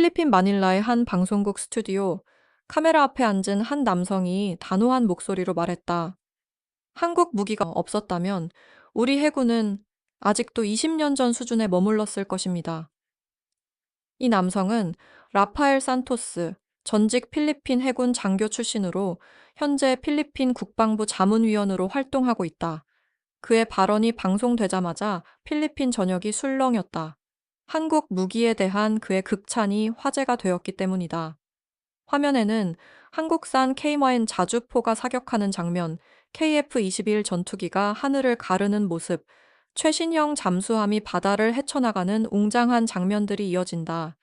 필리핀 마닐라의 한 방송국 스튜디오, 카메라 앞에 앉은 한 남성이 단호한 목소리로 말했다. 한국 무기가 없었다면 우리 해군은 아직도 20년 전 수준에 머물렀을 것입니다. 이 남성은 라파엘 산토스, 전직 필리핀 해군 장교 출신으로 현재 필리핀 국방부 자문위원으로 활동하고 있다. 그의 발언이 방송되자마자 필리핀 전역이 술렁였다. 한국 무기에 대한 그의 극찬이 화제가 되었기 때문이다. 화면에는 한국산 K9 자주포가 사격하는 장면, KF-21 전투기가 하늘을 가르는 모습, 최신형 잠수함이 바다를 헤쳐나가는 웅장한 장면들이 이어진다.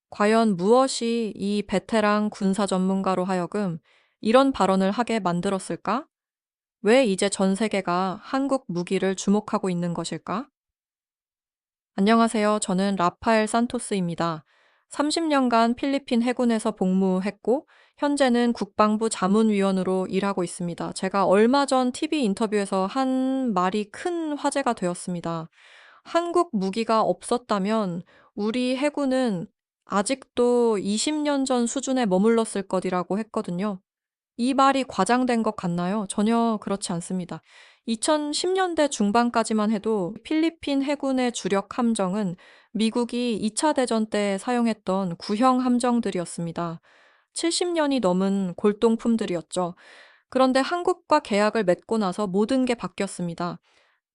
과연 무엇이 이 베테랑 군사 전문가로 하여금 이런 발언을 하게 만들었을까? 왜 이제 전 세계가 한국 무기를 주목하고 있는 것일까? 안녕하세요. 저는 라파엘 산토스입니다. 30년간 필리핀 해군에서 복무했고, 현재는 국방부 자문위원으로 일하고 있습니다. 제가 얼마 전 TV 인터뷰에서 한 말이 큰 화제가 되었습니다. 한국 무기가 없었다면 우리 해군은 아직도 20년 전 수준에 머물렀을 것이라고 했거든요. 이 말이 과장된 것 같나요? 전혀 그렇지 않습니다. 2010년대 중반까지만 해도 필리핀 해군의 주력 함정은 미국이 2차 대전 때 사용했던 구형 함정들이었습니다. 70년이 넘은 골동품들이었죠. 그런데 한국과 계약을 맺고 나서 모든 게 바뀌었습니다.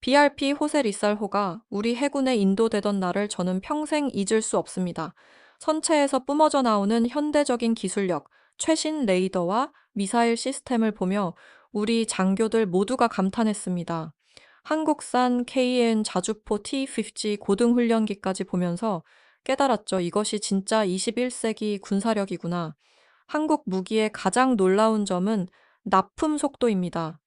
BRP 호세 리살호가 우리 해군에 인도되던 날을 저는 평생 잊을 수 없습니다. 선체에서 뿜어져 나오는 현대적인 기술력, 최신 레이더와 미사일 시스템을 보며 우리 장교들 모두가 감탄했습니다. 한국산 KN 자주포 T-50 고등훈련기까지 보면서 깨달았죠. 이것이 진짜 21세기 군사력이구나. 한국 무기의 가장 놀라운 점은 납품 속도입니다.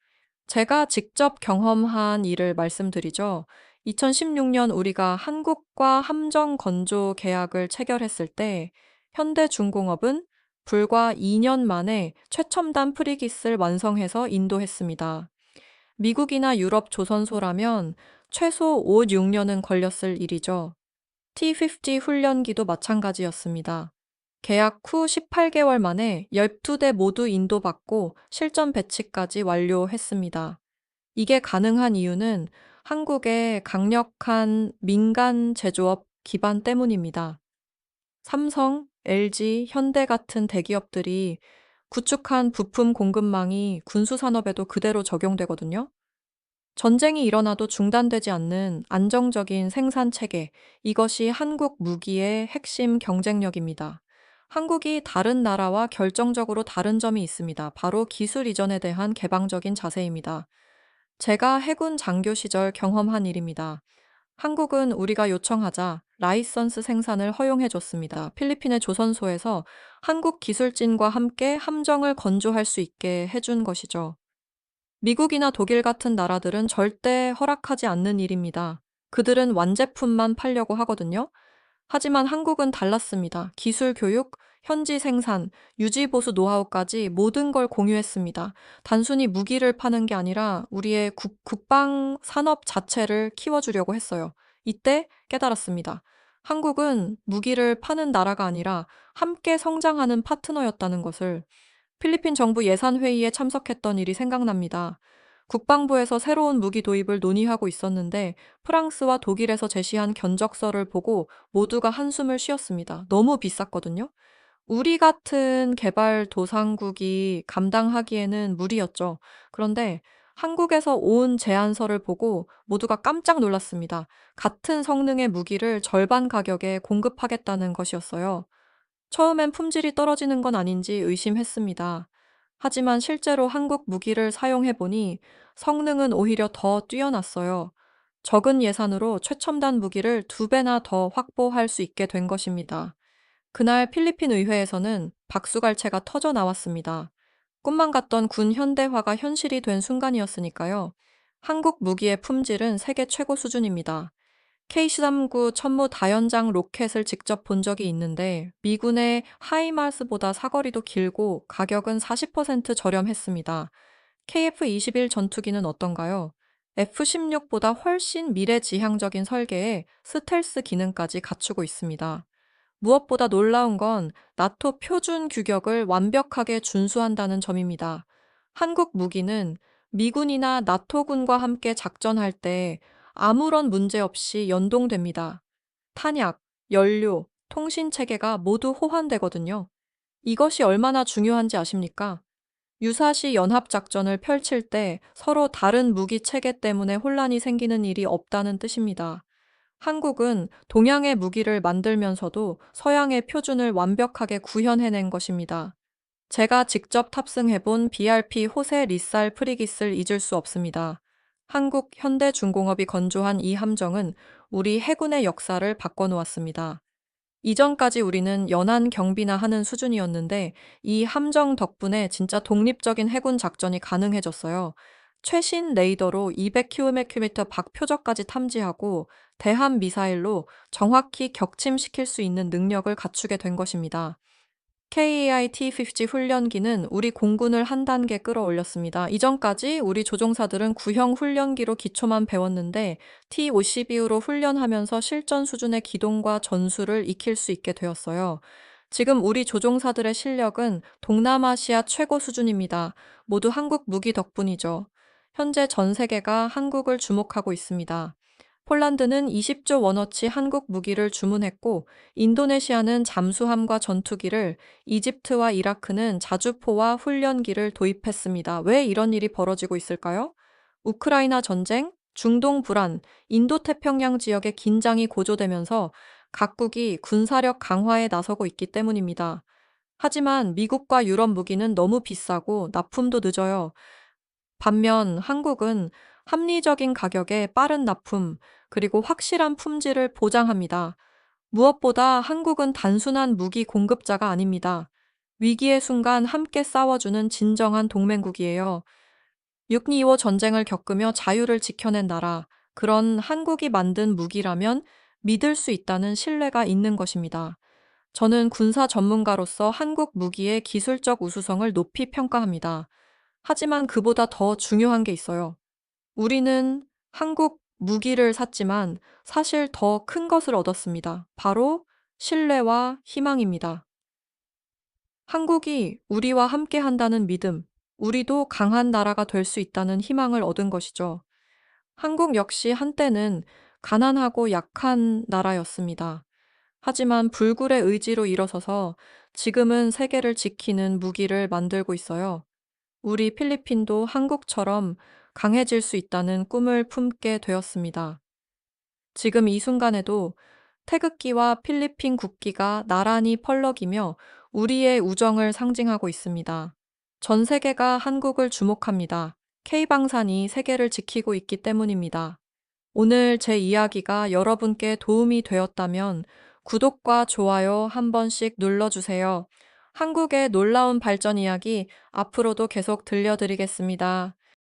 제가 직접 경험한 일을 말씀드리죠. 2016년 우리가 한국과 함정 건조 계약을 체결했을 때 현대중공업은 불과 2년 만에 최첨단 프리기스를 완성해서 인도했습니다. 미국이나 유럽 조선소라면 최소 5, 6년은 걸렸을 일이죠. T-50 훈련기도 마찬가지였습니다. 계약 후 18개월 만에 12대 모두 인도받고 실전 배치까지 완료했습니다. 이게 가능한 이유는 한국의 강력한 민간 제조업 기반 때문입니다. 삼성, LG, 현대 같은 대기업들이 구축한 부품 공급망이 군수산업에도 그대로 적용되거든요. 전쟁이 일어나도 중단되지 않는 안정적인 생산 체계, 이것이 한국 무기의 핵심 경쟁력입니다. 한국이 다른 나라와 결정적으로 다른 점이 있습니다. 바로 기술 이전에 대한 개방적인 자세입니다. 제가 해군 장교 시절 경험한 일입니다. 한국은 우리가 요청하자 라이선스 생산을 허용해줬습니다. 필리핀의 조선소에서 한국 기술진과 함께 함정을 건조할 수 있게 해준 것이죠. 미국이나 독일 같은 나라들은 절대 허락하지 않는 일입니다. 그들은 완제품만 팔려고 하거든요. 하지만 한국은 달랐습니다. 기술 교육, 현지 생산, 유지 보수 노하우까지 모든 걸 공유했습니다. 단순히 무기를 파는 게 아니라 우리의 국방 산업 자체를 키워주려고 했어요. 이때 깨달았습니다. 한국은 무기를 파는 나라가 아니라 함께 성장하는 파트너였다는 것을. 필리핀 정부 예산회의에 참석했던 일이 생각납니다. 국방부에서 새로운 무기 도입을 논의하고 있었는데 프랑스와 독일에서 제시한 견적서를 보고 모두가 한숨을 쉬었습니다. 너무 비쌌거든요. 우리 같은 개발도상국이 감당하기에는 무리였죠. 그런데 한국에서 온 제안서를 보고 모두가 깜짝 놀랐습니다. 같은 성능의 무기를 절반 가격에 공급하겠다는 것이었어요. 처음엔 품질이 떨어지는 건 아닌지 의심했습니다. 하지만 실제로 한국 무기를 사용해보니 성능은 오히려 더 뛰어났어요. 적은 예산으로 최첨단 무기를 2배나 더 확보할 수 있게 된 것입니다. 그날 필리핀 의회에서는 박수갈채가 터져 나왔습니다. 꿈만 같던 군 현대화가 현실이 된 순간이었으니까요. 한국 무기의 품질은 세계 최고 수준입니다. K-19 천무 다연장 로켓을 직접 본 적이 있는데 미군의 하이마스보다 사거리도 길고 가격은 40% 저렴했습니다. KF-21 전투기는 어떤가요? F-16보다 훨씬 미래지향적인 설계에 스텔스 기능까지 갖추고 있습니다. 무엇보다 놀라운 건 나토 표준 규격을 완벽하게 준수한다는 점입니다. 한국 무기는 미군이나 나토군과 함께 작전할 때 아무런 문제 없이 연동됩니다. 탄약, 연료, 통신 체계가 모두 호환되거든요. 이것이 얼마나 중요한지 아십니까? 유사시 연합작전을 펼칠 때 서로 다른 무기 체계 때문에 혼란이 생기는 일이 없다는 뜻입니다. 한국은 동양의 무기를 만들면서도 서양의 표준을 완벽하게 구현해낸 것입니다. 제가 직접 탑승해본 BRP 호세 리살 프리깃을 잊을 수 없습니다. 한국 현대중공업이 건조한 이 함정은 우리 해군의 역사를 바꿔놓았습니다. 이전까지 우리는 연안 경비나 하는 수준이었는데 이 함정 덕분에 진짜 독립적인 해군 작전이 가능해졌어요. 최신 레이더로 200km 밖 표적까지 탐지하고 대함 미사일로 정확히 격침시킬 수 있는 능력을 갖추게 된 것입니다. KAI T-50 훈련기는 우리 공군을 한 단계 끌어올렸습니다. 이전까지 우리 조종사들은 구형 훈련기로 기초만 배웠는데 T-52로 훈련하면서 실전 수준의 기동과 전술을 익힐 수 있게 되었어요. 지금 우리 조종사들의 실력은 동남아시아 최고 수준입니다. 모두 한국 무기 덕분이죠. 현재 전 세계가 한국을 주목하고 있습니다. 폴란드는 20조 원어치 한국 무기를 주문했고, 인도네시아는 잠수함과 전투기를, 이집트와 이라크는 자주포와 훈련기를 도입했습니다. 왜 이런 일이 벌어지고 있을까요? 우크라이나 전쟁, 중동 불안, 인도태평양 지역의 긴장이 고조되면서 각국이 군사력 강화에 나서고 있기 때문입니다. 하지만 미국과 유럽 무기는 너무 비싸고 납품도 늦어요. 반면 한국은 합리적인 가격에 빠른 납품, 그리고 확실한 품질을 보장합니다. 무엇보다 한국은 단순한 무기 공급자가 아닙니다. 위기의 순간 함께 싸워주는 진정한 동맹국이에요. 6.25 전쟁을 겪으며 자유를 지켜낸 나라, 그런 한국이 만든 무기라면 믿을 수 있다는 신뢰가 있는 것입니다. 저는 군사 전문가로서 한국 무기의 기술적 우수성을 높이 평가합니다. 하지만 그보다 더 중요한 게 있어요. 우리는 한국 무기를 샀지만 사실 더 큰 것을 얻었습니다. 바로 신뢰와 희망입니다. 한국이 우리와 함께 한다는 믿음, 우리도 강한 나라가 될 수 있다는 희망을 얻은 것이죠. 한국 역시 한때는 가난하고 약한 나라였습니다. 하지만 불굴의 의지로 일어서서 지금은 세계를 지키는 무기를 만들고 있어요. 우리 필리핀도 한국처럼 강해질 수 있다는 꿈을 품게 되었습니다. 지금 이 순간에도 태극기와 필리핀 국기가 나란히 펄럭이며 우리의 우정을 상징하고 있습니다. 전 세계가 한국을 주목합니다. K방산이 세계를 지키고 있기 때문입니다. 오늘 제 이야기가 여러분께 도움이 되었다면 구독과 좋아요 한 번씩 눌러주세요. 한국의 놀라운 발전 이야기 앞으로도 계속 들려드리겠습니다.